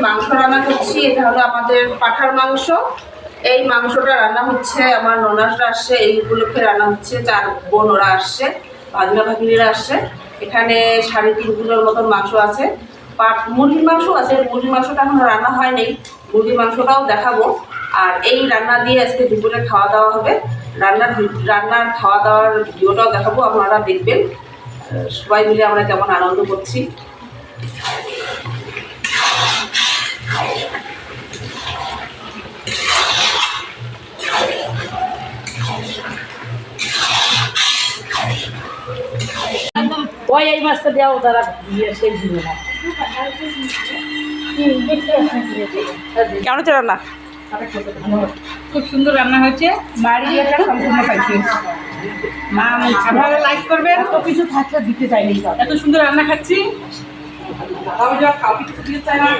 মাংস রান্না করছি। এটা হলো আমাদের পাঁঠার মাংস। এই মাংসটা রান্না হচ্ছে, আমার ননাসরা আসছে, এই উপলক্ষে রান্না হচ্ছে। 4 বোন ওরা আসছে, ভাগনা ভাগিনীরা আসছে। এখানে 3.5 কিলোর মতন মাংস আছে। মুরগির মাংস আছে, মুরগির মাংসটা এখন রান্না হয়নি, মুরগির মাংসটাও দেখাবো। আর এই রান্না দিয়ে আজকে দুপুরে খাওয়া দাওয়া হবে। রান্নার খাওয়া দাওয়ার ভিডিওটাও দেখাবো, আপনারা দেখবেন সবাই মিলে আমরা কেমন আনন্দ করছি। ওই এই মাছটা দেওয়া তারা সেই দিবে না। কেমন হচ্ছে রান্না? খুব সুন্দর রান্না হয়েছে, বাড়ি একটা সম্পূর্ণ পাইছে। আপনারা লাইক করবেন, এত কিছু থাকলে দিতে চাইলেই এত সুন্দর রান্না খাচ্ছি। কিছু দিতে চাই না।